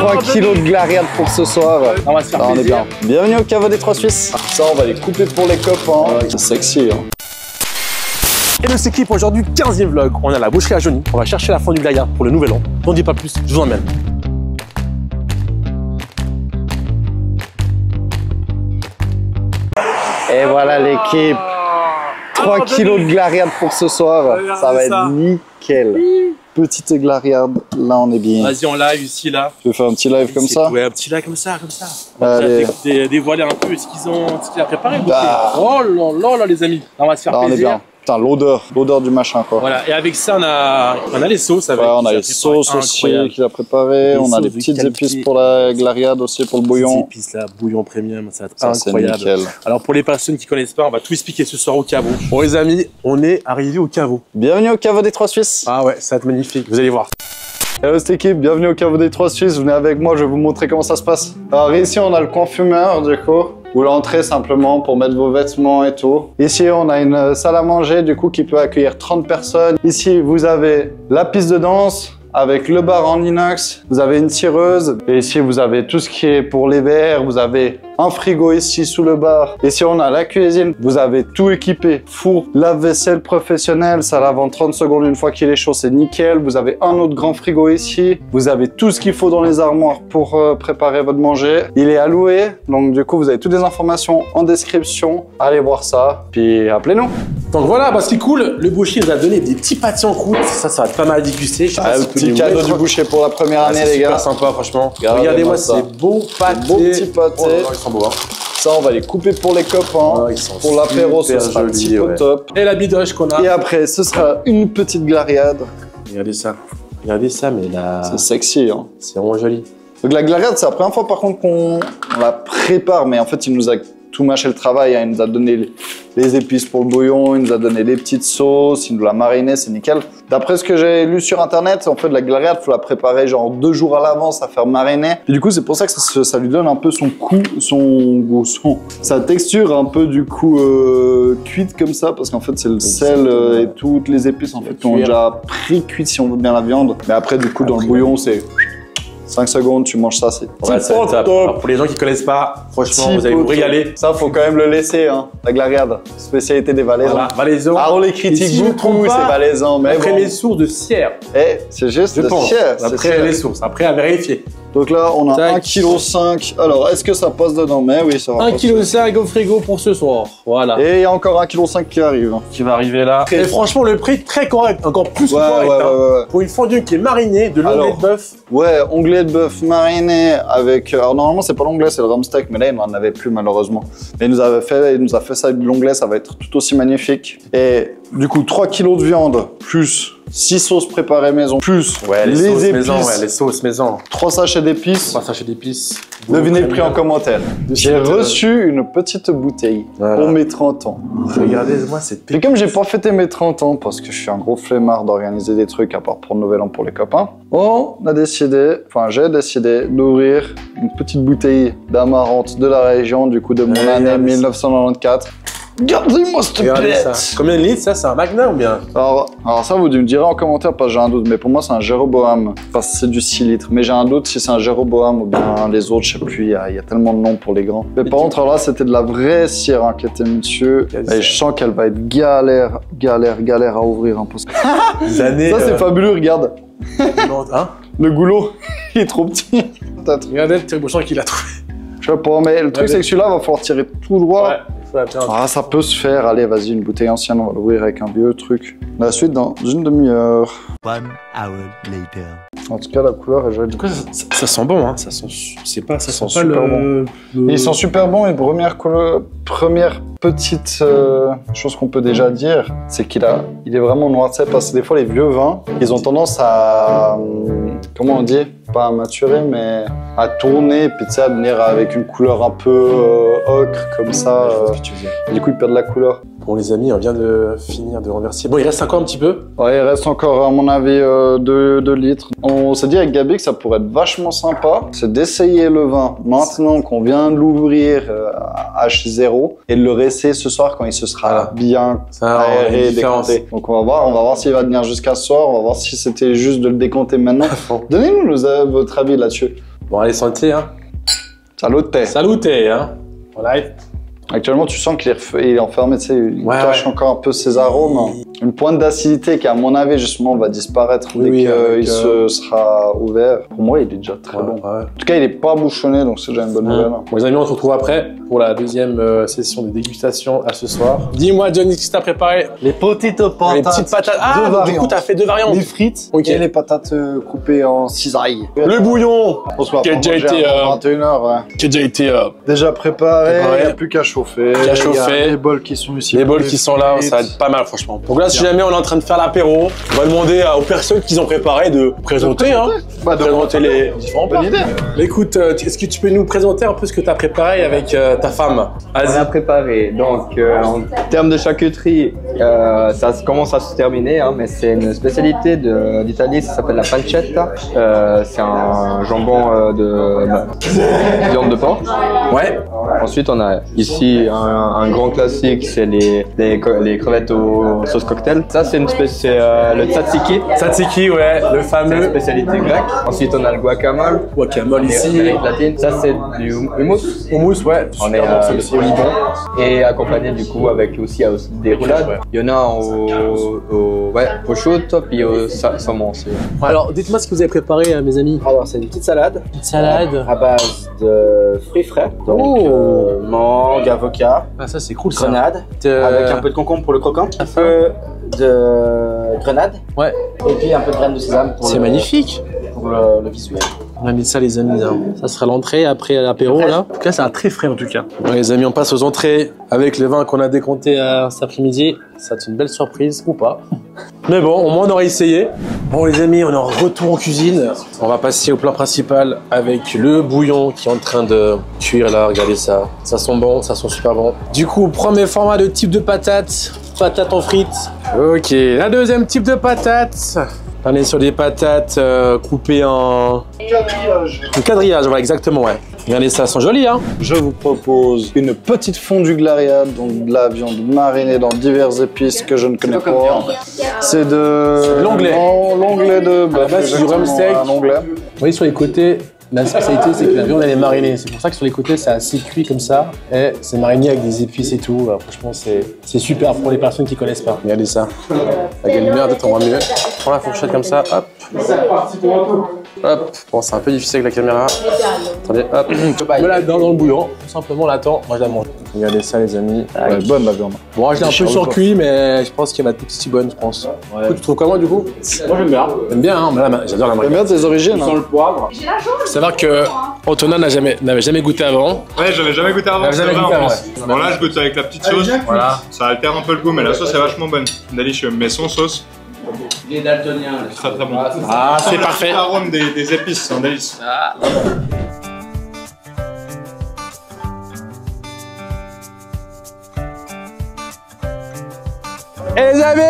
3 kilos de glariade pour ce soir. On va se faire on est plaisir. bien. Bienvenue au caveau des Trois Suisses. Ça, on va les couper pour les copains. C'est sexy. Hein. Hello, c'est Clip. Aujourd'hui, 15e vlog. On est à la boucherie à Johnny. On va chercher la fin du glariade pour le nouvel an. N'en dis pas plus, je vous emmène. Et voilà l'équipe. 3 kilos de glariade pour ce soir. Ça va être nickel. Petite glariade, là on est bien. Vas-y, en live ici, là. Tu veux faire un petit live comme ça? Ouais, un petit live comme ça, Allez. Dévoiler un peu ce qu'il a préparé. Oh là là, les amis. Là, on va se faire là, on plaisir. est bien. Putain, l'odeur du machin quoi. Voilà, et avec ça, on a les sauces. Avec, ouais, on a les sauces aussi qu'il a préparées. On a des petites épices pour la glariade aussi, pour le bouillon. Les épices là, bouillon premium, ça va être incroyable. Nickel. Alors pour les personnes qui connaissent pas, on va tout expliquer ce soir au caveau. Bon les amis, on est arrivé au caveau. Bienvenue au caveau des Trois Suisses. Ah ouais, ça va être magnifique, vous allez voir. Hello cette équipe, bienvenue au caveau des Trois Suisses. Venez avec moi, je vais vous montrer comment ça se passe. Alors ici, on a le coin fumeur du coup. Vous l'entrez simplement pour mettre vos vêtements et tout. Ici, on a une salle à manger du coup qui peut accueillir 30 personnes. Ici, vous avez la piste de danse avec le bar en inox. Vous avez une tireuse. Et ici, vous avez tout ce qui est pour les verres. Vous avez un frigo ici sous le bar. Ici, on a la cuisine. Vous avez tout équipé. Four, lave-vaisselle professionnel. Ça lave en 30 secondes une fois qu'il est chaud. C'est nickel. Vous avez un autre grand frigo ici. Vous avez tout ce qu'il faut dans les armoires pour préparer votre manger. Il est à louer. Donc, du coup, vous avez toutes les informations en description. Allez voir ça. Puis, appelez-nous. Donc voilà, bah, c'est cool. Le boucher nous a donné des petits pâtés en croûte. Ça va être pas mal déguster. Le petit cadeau du boucher pour la première année, les gars. C'est super sympa, franchement. Regardez-moi ces beaux pâtés. Beaux petits pâtés. Oh là là, ils sont beaux, hein. Ça, on va les couper pour les copains. Pour l'apéro, ce sera un petit peu top. Et la bidoche qu'on a. Et après, ce sera une petite glariade. Regardez ça. Regardez ça, mais là... C'est sexy, hein. C'est vraiment joli. Donc la glariade, c'est la première fois, par contre, qu'on la prépare. Mais en fait, il nous a tout mâché le travail. Hein. Il nous a donné les épices pour le bouillon, il nous a donné les petites sauces, il nous l'a mariné, c'est nickel. D'après ce que j'ai lu sur internet, en fait, la glariade, faut la préparer genre 2 jours à l'avance à faire mariner. Et du coup, c'est pour ça que ça lui donne un peu son goût, sa texture un peu du coup cuite comme ça, parce qu'en fait, c'est le sel et toutes les épices en fait qui ont déjà pré-cuit si on veut bien la viande. Mais après, du coup, dans le bouillon, c'est 5 secondes, tu manges ça, c'est top. Pour les gens qui connaissent pas, franchement, vous allez vous régaler. Ça, faut quand même le laisser, hein. La glariade, spécialité des Valaisans. Voilà, Valaisans. Ah, on les critique beaucoup, c'est Valaisans. Mais après bon. les sources de Sierre. Eh, c'est juste de Sierre. Après les sources, après à vérifier. Donc là, on a 1,5 kg. Alors, est-ce que ça passe dedans? Mais oui, ça va. 1,5 kg au frigo pour ce soir. Voilà. Et il y a encore 1,5 kg qui arrive. Qui va arriver là. Et franchement, le prix très correct. Encore plus que correct. Ouais. Pour une fondue qui est marinée, de l'onglet de bœuf. Ouais, onglet de bœuf mariné avec. Alors, normalement, c'est pas l'onglet, c'est le rumsteak. Mais là, il n'en avait plus, malheureusement. Mais il nous a fait ça avec de l'onglet. Ça va être tout aussi magnifique. Et du coup, 3 kg de viande plus 6 sauces préparées maison, plus les épices, maison, les sauces maison. 3 sachets d'épices. 3 sachets d'épices. Devinez le prix en commentaire. J'ai reçu une petite bouteille pour mes 30 ans. Regardez-moi cette petite. Et comme j'ai pas fêté mes 30 ans, parce que je suis un gros flemmard d'organiser des trucs à part pour le Nouvel An pour les copains, j'ai décidé d'ouvrir une petite bouteille d'amarante de la région, du coup de mon année 1994. Regardez-moi cette plaît. Combien de litres ça? C'est un Magnum ou bien? Alors ça, vous me direz en commentaire parce que j'ai un doute. Mais pour moi, c'est un Jéroboam. Parce que c'est du 6 litres. Mais j'ai un doute si c'est un Jéroboam ou bien les autres, je sais plus. Il y a tellement de noms pour les grands. Mais par contre, là, c'était de la vraie cire qui était mise dessus. Et je sens qu'elle va être galère à ouvrir. Hein, parce que... Ça, c'est fabuleux, regarde. Hein? Le goulot, il est trop petit. Regardez le tire-bouchon qu'il a trouvé. Je sais pas, mais le truc, c'est que celui-là, va falloir tirer tout droit. Ouais. Ah, ça peut se faire. Allez, vas-y, une bouteille ancienne, on va l'ouvrir avec un vieux truc. La suite dans une demi-heure. 1 hour later. En tout cas, la couleur est jolie. Ça sent bon, hein. Ça sent super bon. Ils sont super bons. Et première petite chose qu'on peut déjà dire, c'est qu'il est vraiment noir. Tu sais, parce que des fois, les vieux vins, ils ont tendance à... comment on dit? Pas à maturer, mais à tourner, puis tu sais, à venir avec une couleur un peu ocre, comme ça. Du coup, ils perdent la couleur. Bon, les amis, on vient de finir de renverser. Bon, il reste encore un petit peu. Ouais, il reste encore, à mon avis, 2 litres. On s'est dit avec Gabi que ça pourrait être vachement sympa, c'est d'essayer le vin maintenant qu'on vient de l'ouvrir à H0 et de le rester ce soir quand il se sera bien aéré et décanté. Donc on va voir s'il va tenir jusqu'à ce soir, on va voir si c'était juste de le décanter maintenant. Donnez-nous votre avis là-dessus. Bon, allez, santé, hein. Salute. Saluté, hein. Voilà. Actuellement, tu sens qu'il est enfermé, tu sais, il Ouais, cache encore un peu ses arômes. Une pointe d'acidité qui, à mon avis, justement, va disparaître dès qu'il se sera ouvert. Pour moi, il est déjà très bon. Ouais. En tout cas, il est pas bouchonné, donc c'est déjà une bonne nouvelle. Bon, les amis, on se retrouve après pour la deuxième session de dégustation à ce soir. Dis-moi, Johnny, qu'est-ce que t'as préparé? Les potito patates. Les petites patates. Ah, du coup, t'as fait deux variantes. Les frites Ok. et les patates coupées en cisailles. Le bouillon qui a déjà été, 21h, ouais. qui a déjà été Déjà préparé, il n'y a plus qu'à chauffer. Qu'à Il y a chauffer. les bols qui sont ici. les bols qui sont là, ça va être pas mal, franchement. Donc là, si jamais on est en train de faire l'apéro, on va demander aux personnes qui ont préparé de présenter, hein. Bah, de Présenter les différents plats. Bonne idée. Mais écoute, est-ce que tu peux nous présenter un peu ce que tu as préparé avec ta femme? On a Vas-y. préparé, donc en termes de charcuterie, ça commence à se terminer, hein, mais c'est une spécialité d'Italie, ça s'appelle la pancetta. C'est un jambon de viande de porc. Ouais. Ensuite, on a ici un grand classique, c'est les crevettes aux sauce cocktail. Ça, c'est le tzatziki, Tzatziki, ouais, le c'est une fameux spécialité grecque. Ensuite, on a le guacamole. guacamole ici. Amérique latine. Ça, c'est du hummus. Hummus, ouais. On est au Liban et accompagné du coup avec aussi des roulades. Ouais. Il y en a au prosciutto puis au saumon aussi. Alors, dites-moi ce que vous avez préparé, mes amis. Alors, c'est une petite salade Salade. à base de fruits frais. Donc, mangue, avocat, Ah, ça, c'est cool, ça. grenade, Euh, avec un peu de concombre pour le croquant, un peu de grenade, Ouais. et puis un peu de graines de sésame pour C'est magnifique. pour le visuel. On va mettre ça, les amis. Là. Ça sera l'entrée après l'apéro, là. En tout cas, ça a très frais, en tout cas. Bon, les amis, on passe aux entrées avec le vin qu'on a décompté cet après-midi. Ça, c'est une belle surprise, ou pas. Mais bon, au moins, on aura essayé. Bon, les amis, on est en retour en cuisine. On va passer au plat principal avec le bouillon qui est en train de cuire, là. Regardez ça. Ça sent bon, ça sent super bon. Du coup, premier format de type de patate. Patate en frites. Ok, la deuxième type de patate. On est sur des patates coupées en... Un quadrillage, voilà, exactement, ouais. Regardez ça, elles sont jolies, hein. Je vous propose une petite fondue glariade, donc de la viande marinée dans diverses épices que je ne connais pas. C'est de l'onglet. Non, l'onglet de bœuf. base, c'est du exactement, rumsteak. un onglet. Vous voyez, sur les côtés, la spécialité, c'est que la viande, elle est marinée. C'est pour ça que sur les côtés, c'est assez cuit comme ça. Et c'est mariné avec des épices et tout. Alors, franchement, c'est super pour les personnes qui connaissent pas. Regardez ça. Avec une lumière, peut-être on voit mieux. Prends la fourchette comme ça, hop. Hop. Bon, c'est un peu difficile avec la caméra. Attendez, hop. Je la dans le bouillon. Tout simplement, l'attends. Moi, je la mange. Regardez ça, les amis. Elle est bonne la viande. Bon, je l'ai un peu surcuit, mais je pense qu'elle va être tout aussi bonne, je pense. Du coup, tu trouves comment, du coup? Moi, j'aime bien. J'aime bien, hein. J'adore la J'aime marque. bien tes origines. Sans Hein. le poivre. Faut savoir que Antonin n'avait jamais goûté avant. Ouais, j'avais jamais goûté avant, J'avais c'est jamais vrai goûté en avant, plus. Bon là, je goûte avec la petite sauce. Voilà. Ça altère un peu le goût, mais la sauce est vachement bonne. Délicieux. Mais sans sauce, Les daltoniens. très très bon. Ah, c'est parfait. L'arôme des épices, c'est un délice. Et les amis,